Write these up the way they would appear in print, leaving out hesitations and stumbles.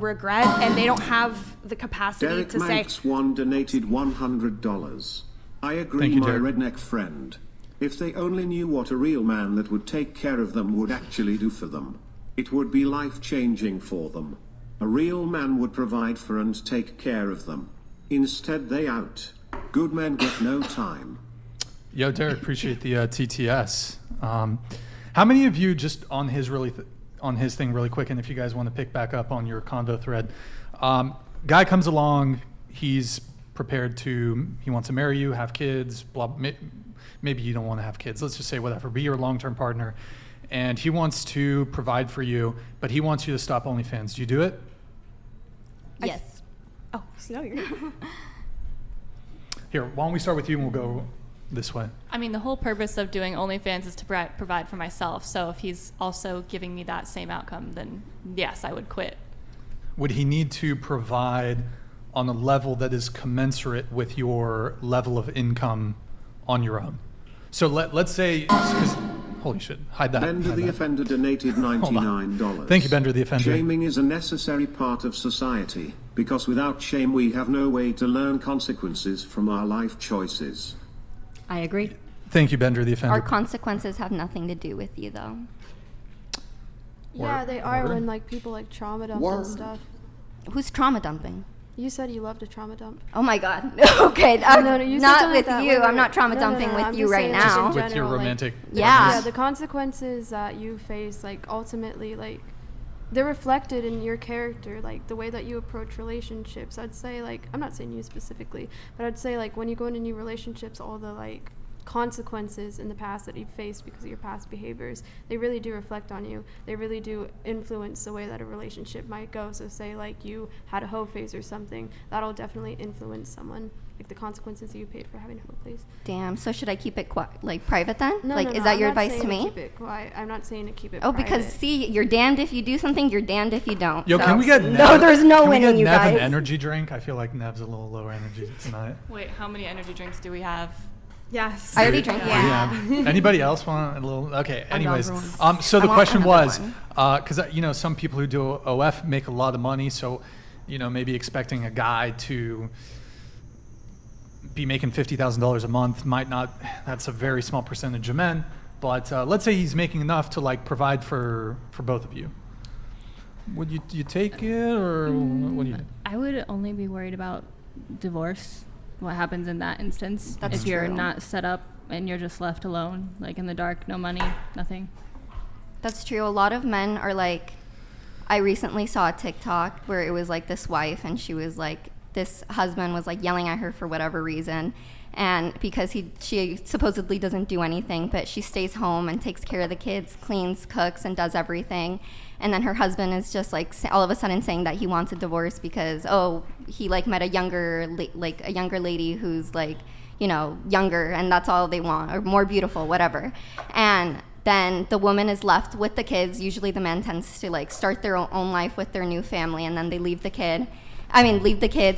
regret, and they don't have the capacity Derek to say. Manx one donated $100. I agree, Thank you, my Derek. redneck friend. If they only knew what a real man that would take care of them would actually do for them, it would be life-changing for them. A real man would provide for and take care of them. Instead they out. Good men get no time. Yo, Derek, appreciate the TTS. How many of you, just on his on his thing really quick, and if you guys want to pick back up on your convo thread, guy comes along, he's prepared to, he wants to marry you, have kids, blah, maybe you don't want to have kids, let's just say whatever, be your long-term partner, and he wants to provide for you, but he wants you to stop OnlyFans. Do you do it? Yes. Oh, no, you're not. Here, why don't we start with you and we'll go this way. I mean, the whole purpose of doing OnlyFans is to provide for myself. So if he's also giving me that same outcome, then yes, I would quit. Would he need to provide on a level that is commensurate with your level of income on your own? So let's say, because holy shit, hide that. Bender hide the that. Offender donated $99. Thank you, Bender the Offender. Shaming is a necessary part of society, because without shame we have no way to learn consequences from our life choices. I agree. Thank you, Bender the Offender. Our consequences have nothing to do with you, though. Yeah, they are Word. when like people like trauma dump and stuff. Who's trauma dumping? You said you loved a trauma dump. Oh my God. Okay, I'm No, you said not something with like that. you. Wait, I'm not wait. trauma No, dumping I'm with you just right saying now. just in with your general, like, romantic Yeah. Yeah, the consequences that you face, like ultimately, like they're reflected in your character, like the way that you approach relationships. I'd say, like, I'm not saying you specifically, but I'd say like when you go into new relationships, all the like consequences in the past that you've faced because of your past behaviors, they really do reflect on you. They really do influence the way that a relationship might go. So say like you had a hoe phase or something, that'll definitely influence someone, like the consequences you paid for having a hoe phase. Damn. So should I keep it like private then? No, like, no, is no, that I'm your not advice to saying me? keep it quiet. I'm not saying to keep it Oh, because private. see, you're damned if you do something, you're damned if you don't. Yo, So- can we get No, there's no can we winning, get you Nev guys. an energy drink? I feel like Nev's a little lower energy tonight. Wait, how many energy drinks do we have? Yes. I already drank. Yeah. Yeah. Anybody else want a little? Okay. I'm down Anyways, for one. so the I want question another was, one. because you know some people who do OF make a lot of money, so you know maybe expecting a guy to be making $50,000 a month might not. That's a very small percentage of men, but let's say he's making enough to like provide for both of you. Would you take it or what do you? I would only be worried about divorce. What happens in that instance That's if you're true. not set up and you're just left alone, like in the dark, no money, nothing. That's true. A lot of men are like, I recently saw a TikTok where it was like this wife and she was like, this husband was like yelling at her for whatever reason. And because she supposedly doesn't do anything, but she stays home and takes care of the kids, cleans, cooks, and does everything. And then her husband is just like all of a sudden saying that he wants a divorce because, oh, he like met a younger lady who's like, you know, younger, and that's all they want, or more beautiful, whatever. And then the woman is left with the kids. Usually the man tends to like start their own life with their new family, and then they leave the kids,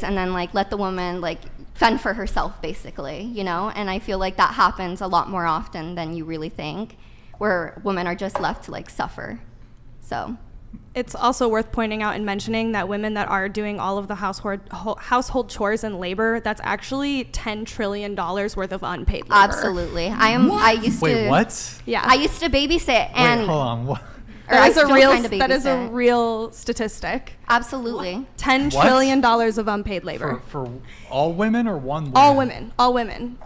and then like let the woman like fend for herself, basically, you know? And I feel like that happens a lot more often than you really think, where women are just left to like suffer. So It's also worth pointing out and mentioning that women that are doing all of the household chores and labor, that's actually $10 trillion worth of unpaid labor. absolutely. I used Wait, to what? Yeah. I used to babysit, and Wait, hold on. What? or I That is a still real kinda that is a babysit. real statistic. Absolutely. $10 What? trillion of unpaid labor. For all women or one woman? All women.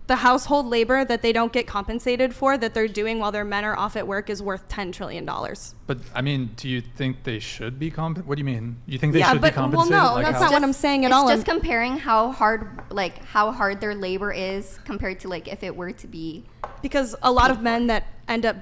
The household labor that they don't get compensated for that they're doing while their men are off at work is worth $10 trillion. But I mean, do you think they should be what do you mean? You think they Yeah, should but- be compensated? well, no, Like that's how- not what I'm saying at It's all. just comparing how hard their labor is compared to like if it were to be. Because a lot of men that end up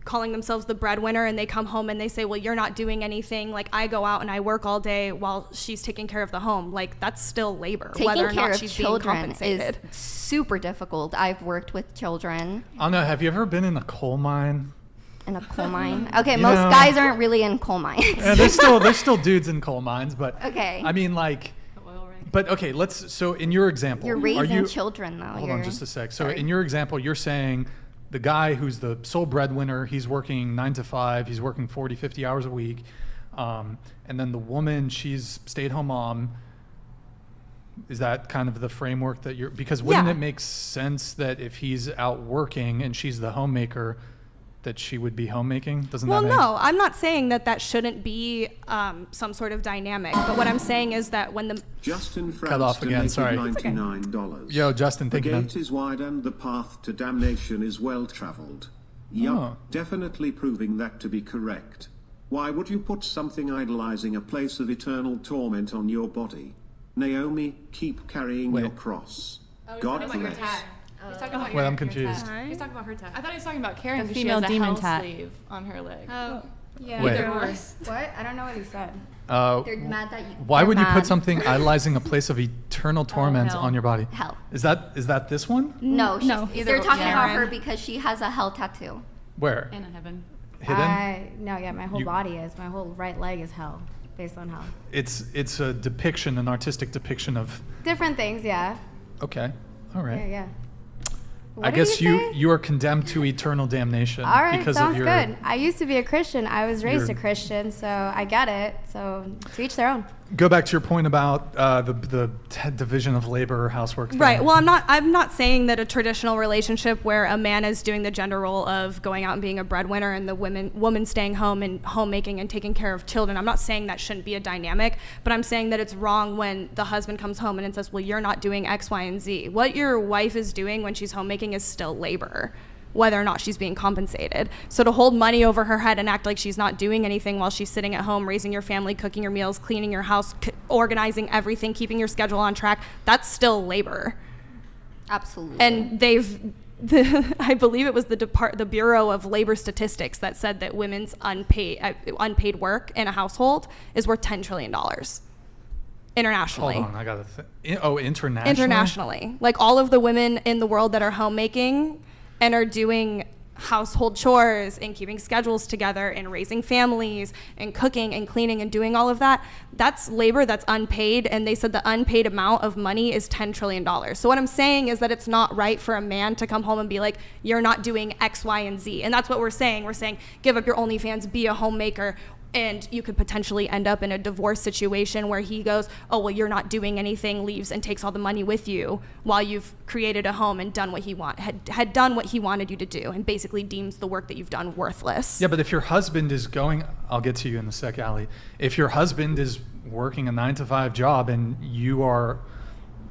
calling themselves the breadwinner and they come home and they say, well, you're not doing anything. Like, I go out and I work all day while she's taking care of the home. Like, that's still labor, whether Taking or care not of she's being children compensated. is super difficult. I've worked with children I don't know. Have you ever been in a coal mine? in a coal mine. Okay, You most know- guys aren't really in coal mines. Yeah, there's still dudes in coal mines, but Okay. I mean, like, Oil rig. but okay. So in your example, You're are raising you, children, though. Hold on You're- just a sec. So sorry. in your example, you're saying the guy who's the sole breadwinner, he's working 9 to 5, he's working 40, 50 hours a week. And then the woman, she's stay-at-home mom. Is that kind of the framework that you're, because wouldn't it make sense that if he's out working and she's the homemaker, that she would be homemaking? Doesn't that make no, I'm not saying that shouldn't be some sort of dynamic. But what I'm saying is that when the Justin Cut off again, sorry. $99. Yo, Justin, The thank you, man. gate is wide and the path to damnation is well traveled. Yup, Oh. definitely proving that to be correct. Why would you put something idolizing a place of eternal torment on your body? Naomi, keep carrying your cross. God bless. He's talking about Wait, I'm confused. He's talking about her tat. I thought he was talking about Karen The because she female has a demon hell tat. sleeve on her leg. Oh, yeah. Wait. What? I don't know what he said. They're mad that you. Why they're would you put mad. something idolizing a place of eternal torment hell. on your body? Hell. Is that this one? No, No. they're talking about Karen. her because she has a hell tattoo. Where? In heaven. Hidden? My whole You- body is. My whole right leg is hell, based on hell. It's a depiction, an artistic depiction of. Different things, yeah. Okay, all right. Yeah. I guess you are condemned to eternal damnation. All right, because sounds of your, good. I used to be a Christian. I was raised a your- Christian, so I get it. So to each their own. Go back to your point about the division of labor or housework thing. Right. Well, I'm not saying that a traditional relationship where a man is doing the gender role of going out and being a breadwinner and the woman staying home and homemaking and taking care of children. I'm not saying that shouldn't be a dynamic, but I'm saying that it's wrong when the husband comes home and it says, "Well, you're not doing X, Y, and Z." What your wife is doing when she's homemaking is still labor, whether or not she's being compensated. So to hold money over her head and act like she's not doing anything while she's sitting at home, raising your family, cooking your meals, cleaning your house, organizing everything, keeping your schedule on track, that's still labor. Absolutely. And I believe it was the Bureau of Labor Statistics that said that women's unpaid work in a household is worth $10 trillion internationally. Hold on, I got to internationally? Internationally. Like all of the women in the world that are homemaking and are doing household chores and keeping schedules together and raising families and cooking and cleaning and doing all of that, that's labor that's unpaid. And they said the unpaid amount of money is $10 trillion. So what I'm saying is that it's not right for a man to come home and be like, you're not doing X, Y, and Z. And that's what we're saying. We're saying, give up your OnlyFans, be a homemaker. And you could potentially end up in a divorce situation where he goes, oh, well, you're not doing anything, leaves and takes all the money with you while you've created a home and done what he had done what he wanted you to do, and basically deems the work that you've done worthless. Yeah, but if your husband is going, I'll get to you in a sec, Allie. If your husband is working a 9-to-5 job and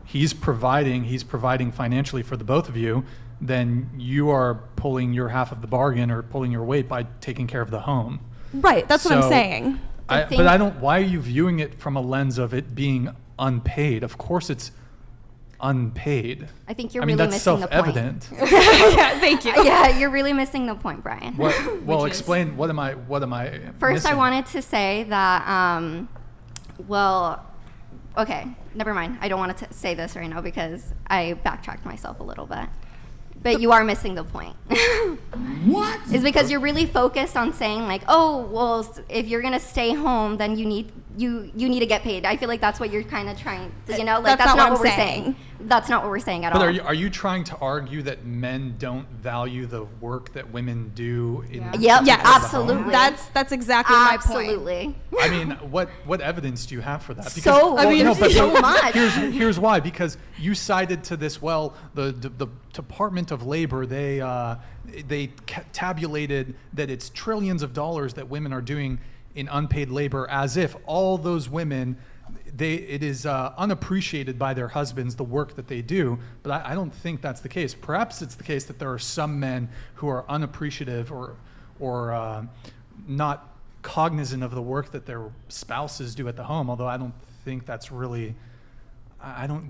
he's providing financially for the both of you, then you are pulling your half of the bargain or pulling your weight by taking care of the home. Right, that's what I'm So, saying. But I don't. Why are you viewing it from a lens of it being unpaid? Of course, it's unpaid. I think you're I mean, really that's missing the point. self-evident. Yeah, thank you. Yeah, you're really missing the point, Brian. Well, explain. What am I? First, I missing? wanted to say that, okay, never mind. I don't want to say this right now because I backtracked myself a little bit. But you are missing the point. What? Is because you're really focused on saying like, oh, well, if you're gonna stay home, then you need to get paid. I feel like that's what you're kind of trying. You know, like that's not what we're saying. That's not what we're saying at all. But are you trying to argue that men don't value the work that women do? Yep. Yes, Absolutely. That's exactly my point. Absolutely. I mean, what evidence do you have for that? So much. Here's why. Because you cited to this. Well, the Department of Labor, they tabulated that it's trillions of dollars that women are doing in unpaid labor, as if all those women, it is unappreciated by their husbands, the work that they do. But I don't think that's the case. Perhaps it's the case that there are some men who are unappreciative or not cognizant of the work that their spouses do at the home, although I don't think that's really,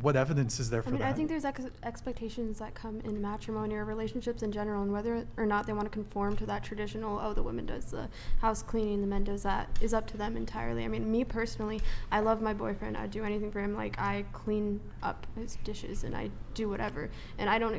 what evidence is there for that? I think there's expectations that come in matrimony or relationships in general, and whether or not they want to conform to that traditional, oh, the woman does the house cleaning, the man does that, is up to them entirely. I mean, me personally, I love my boyfriend. I'd do anything for him. Like, I clean up his dishes and I do whatever. And I don't,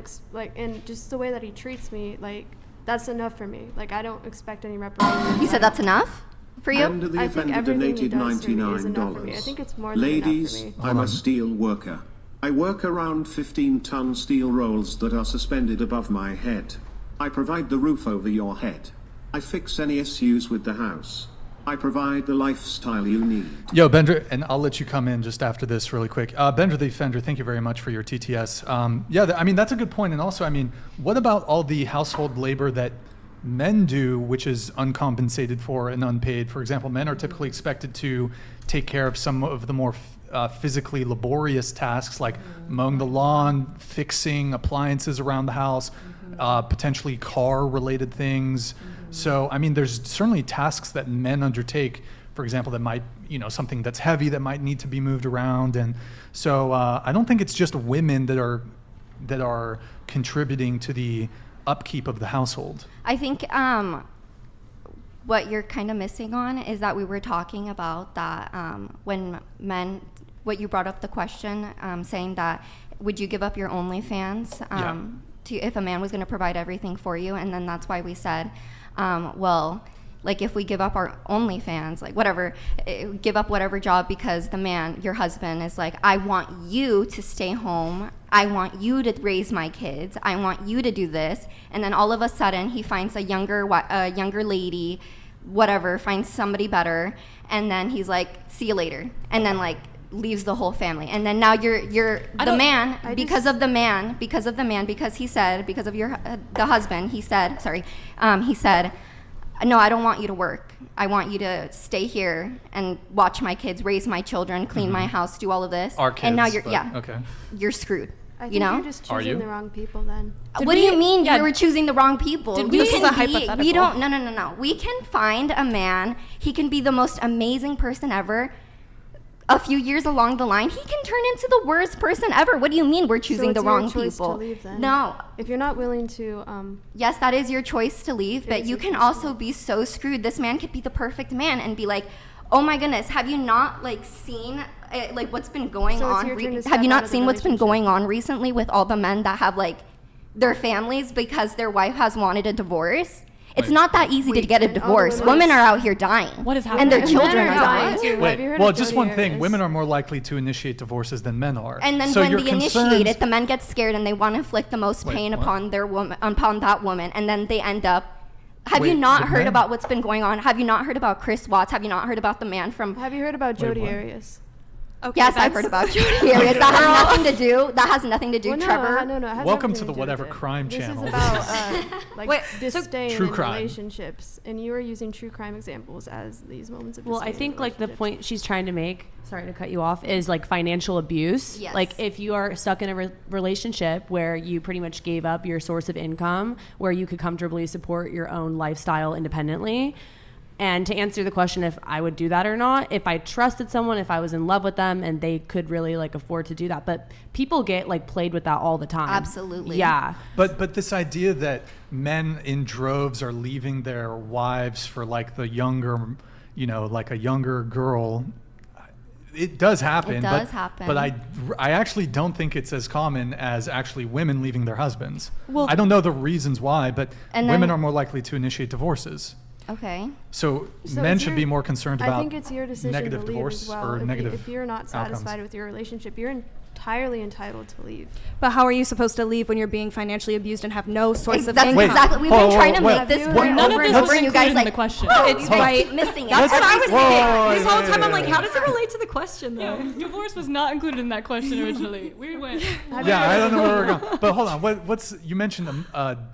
and just the way that he treats me, like, that's enough for me. Like, I don't expect any reparations. You said that's enough for you? And the I think offender everything he donated does for me is enough for me. I $99. think it's more than Ladies, enough for me. I'm a steel worker. I work around 15-ton steel rolls that are suspended above my head. I provide the roof over your head. I fix any issues with the house. I provide the lifestyle you need. Yo, Bender, and I'll let you come in just after this really quick. Bender the Defender, thank you very much for your TTS. I mean, that's a good point. And also, I mean, what about all the household labor that men do, which is uncompensated for and unpaid? For example, men are typically expected to take care of some of the more physically laborious tasks like mowing the lawn, fixing appliances around the house, potentially car-related things. So, I mean, there's certainly tasks that men undertake, for example, that might, something that's heavy that might need to be moved around. And so I don't think it's just women that are contributing to the upkeep of the household. I think what you're kind of missing on is that we were talking about that when men, what you brought up the question, saying that would you give up your OnlyFans if a man was going to provide everything for you? And then that's why we said, well, like if we give up our OnlyFans, like whatever, give up whatever job because the man, your husband, is like, I want you to stay home. I want you to raise my kids. I want you to do this. And then all of a sudden he finds a younger lady, whatever, finds somebody better. And then he's like, see you later. And then like leaves the whole family. And then now you're the man, because of the man, because he said, because of the husband, he said, no, I don't want you to work. I want you to stay here and watch my kids, raise my children, clean my house, do all of this. Our kids, and now you're okay. You're screwed. I think you're just choosing the wrong people then. What do you mean you were choosing the wrong people? This is a hypothetical. We don't. No. We can find a man. He can be the most amazing person ever. A few years along the line, he can turn into the worst person ever. What do you mean we're choosing the wrong people? So it's your choice to leave then? No. If you're not willing to... Yes, that is your choice to leave, but you can also be so screwed. This man could be the perfect man and be like, oh my goodness, have you not seen what's been going on? Have you not seen what's been going on recently with all the men that have their families because their wife has wanted a divorce? It's not that easy to get a divorce. Women are out here dying. What is happening? And their children are dying. Wait, well, just one thing. Women are more likely to initiate divorces than men are. And then when they initiate it, the men get scared and they want to inflict the most pain upon that woman. And then they end up... Have you not heard about what's been going on? Have you not heard about Chris Watts? Have you not heard about the man from... Have you heard about Jodi Arias? Okay, yes, I've heard about Jodi Arias. That has nothing to do. Well, Trevor. No, welcome to the Whatever Crime Channel. This is about disdain true in crime. relationships, and you are using true crime examples as these moments of disdain. Well, I think the point she's trying to make, sorry to cut you off, is financial abuse. Yes. If you are stuck in a relationship where you pretty much gave up your source of income, where you could comfortably support your own lifestyle independently. And to answer the question if I would do that or not, if I trusted someone, if I was in love with them and they could really afford to do that. But people get played with that all the time. Absolutely. Yeah. But this idea that men in droves are leaving their wives for the younger, a younger girl, it does happen. It does happen. But I actually don't think it's as common as actually women leaving their husbands. Well, I don't know the reasons why, but women are more likely to initiate divorces. Okay. So men should be more concerned about I think it's your decision negative to leave divorce as well. or negative if you're not satisfied outcomes. with your relationship, you're entirely entitled to leave. But how are you supposed to leave when you're being financially abused and have no source of income? Exactly. We've been trying to make this point None over of and this over, was and you guys included in the question. It's right. Missing it. That's what I was thinking. This whole time I'm wait. like, how does it relate to the question though? No, divorce was not included in that question originally. We went. Yeah, I don't know where we're going. But hold on. You mentioned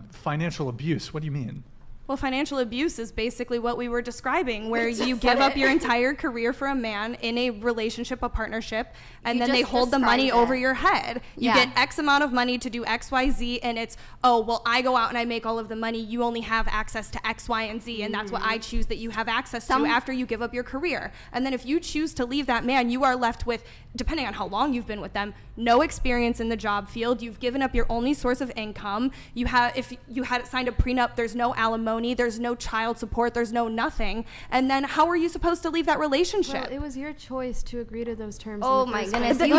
financial abuse. What do you mean? Well, financial abuse is basically what we were describing, where you give up your entire career for a man in a relationship, a partnership, and then they hold the money over your head. You get X amount of money to do X, Y, Z, and it's, oh, well, I go out and I make all of the money. You only have access to X, Y, and Z, and that's what I choose that you have access to after you give up your career. And then if you choose to leave that man, you are left with, depending on how long you've been with them, no experience in the job field. You've given up your only source of income. If you had signed a prenup, there's no alimony. There's no child support. There's no nothing. And then how are you supposed to leave that relationship? Well, it was your choice to agree to those terms. Oh my goodness! Well,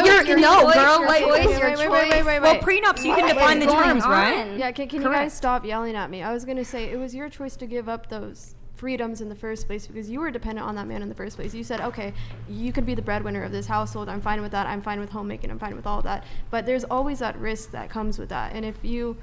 prenups, you can define the terms, right? Yeah. Can you guys stop yelling at me? I was gonna say it was your choice to give up those freedoms in the first place because you were dependent on that man in the first place. You said, okay, you could be the breadwinner of this household. I'm fine with that. I'm fine with homemaking. I'm fine with all of that. But there's always that risk that comes with that. And if you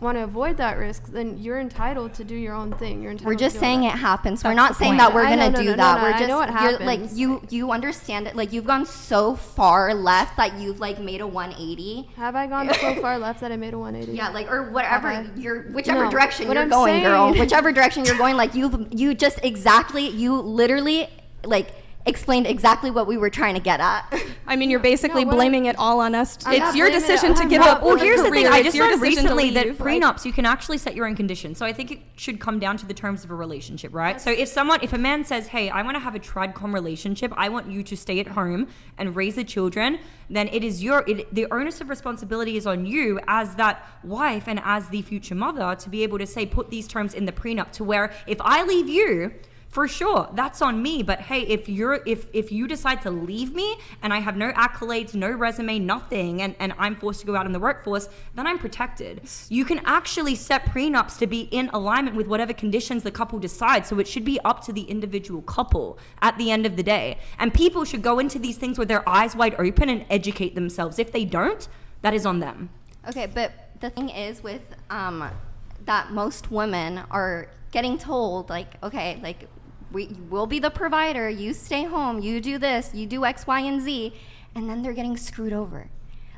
want to avoid that risk, then you're entitled to do your own thing. You're entitled. We're just to do saying all it happens. We're That's not the saying point. that we're I gonna know, do no, that. no, We're I just know what you're, like happens. you understand it. Like you've gone so far left that you've like made a 180. Have I gone so far left that I made a 180? Yeah, like or whatever Okay. whichever No, direction what you're I'm going, girl. saying- Whichever direction you're going, like you just exactly you literally like explained exactly what we were trying to get at. I mean, you're basically No, what blaming it all on us. I'm not It's your blaming it decision to on give you. up. Well, a here's the thing. career. I It's just your learned decision to recently that leave. prenups, you can actually set your own conditions. So I think it should come down to the terms of a relationship, right? So if a man says, hey, I want to have a tradcom relationship, I want you to stay at home and raise the children, then it is the onus of responsibility is on you as that wife and as the future mother to be able to say, put these terms in the prenup to where if I leave you, for sure, that's on me. But hey, if you decide to leave me and I have no accolades, no resume, nothing, and I'm forced to go out in the workforce, then I'm protected. You can actually set prenups to be in alignment with whatever conditions the couple decides. So it should be up to the individual couple at the end of the day. And people should go into these things with their eyes wide open and educate themselves. If they don't, that is on them. Okay, but the thing is with that most women are getting told like, okay, like we'll be the provider, you stay home, you do this, you do X, Y, and Z, and then they're getting screwed over.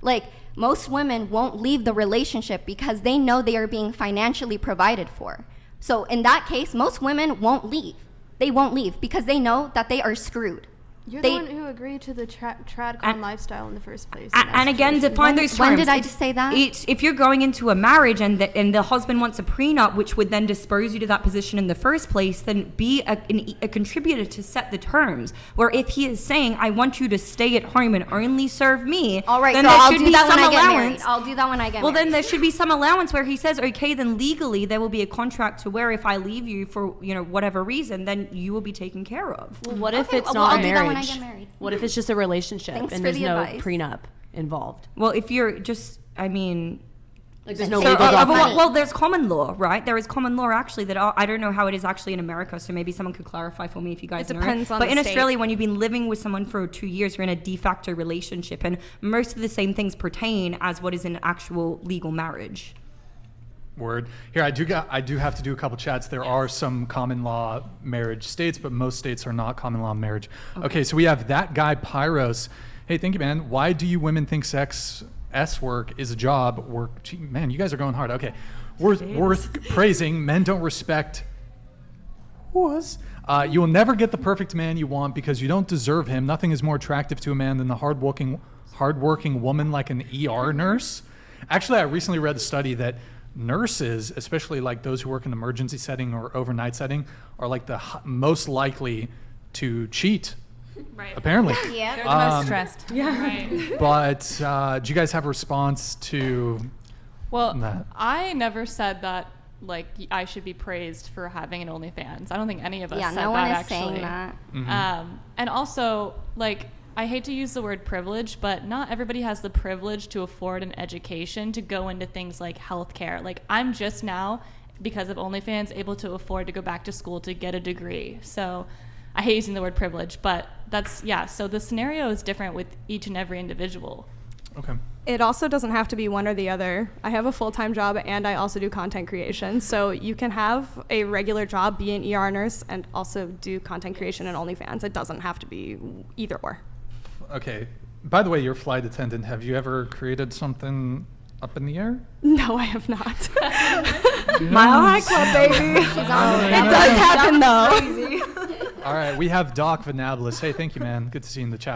Like most women won't leave the relationship because they know they are being financially provided for. So in that case, most women won't leave. They won't leave because they know that they are screwed. You're They- the one who agreed to the tradcon And- lifestyle in the first place. in that And again, situation. define those terms. When did I It's- just say that? It's if you're going into a marriage and the husband wants a prenup, which would then dispose you to that position in the first place, then be a contributor to set the terms. Where if he is saying, I want you to stay at home and only serve me, All right, then girl, there I'll should do be that when some I get married. allowance. I'll do that when I get Well, married. then there should be some allowance where he says, okay, then legally there will be a contract to where if I leave you for whatever reason, then you will be taken care of. Well, what if Okay, it's well, not I'll a do that when I marriage? get married. What if it's just a relationship Thanks and for there's the no advice. prenup involved? Well, if you're just, I mean, Like there's no So, legal document. well, there's common law, right? There is common law actually that I don't know how it is actually in America, so maybe someone could clarify for me if you guys It know. depends on But the in state. Australia, when you've been living with someone for 2 years, you're in a de facto relationship, and most of the same things pertain as what is an actual legal marriage. Word. Here, I do have to do a couple chats. There are some common law marriage states, but most states are not common law marriage. Okay, so we have that guy Pyros. Hey, thank you, man. Why do you women think sex work is a job? Work, gee, man, you guys are going hard. Okay, worth praising. Men don't respect. Was. You will never get the perfect man you want because you don't deserve him. Nothing is more attractive to a man than the hardworking woman like an ER nurse. Actually, I recently read a study that nurses, especially like those who work in the emergency setting or overnight setting, are like the most likely to cheat. Right. Apparently. Yeah. They're the most stressed. Right. But do you guys have a response to Well, that? I never said that like I should be praised for having an OnlyFans. I don't think any of us Yeah, said no one that is actually. saying that. And also, like, I hate to use the word privilege, but not everybody has the privilege to afford an education to go into things like healthcare. Like, I'm just now, because of OnlyFans, able to afford to go back to school to get a degree. So I hate using the word privilege, but that's, yeah. So the scenario is different with each and every individual. Okay. It also doesn't have to be one or the other. I have a full-time job and I also do content creation. So you can have a regular job, be an ER nurse, and also do content creation and OnlyFans. It doesn't have to be either or. Okay. By the way, you're a flight attendant. Have you ever created something up in the air? No, I have not. Mile High Club, baby. It does happen though. All right. We have Doc Venablis. Hey, thank you, man. Good to see you in the chat.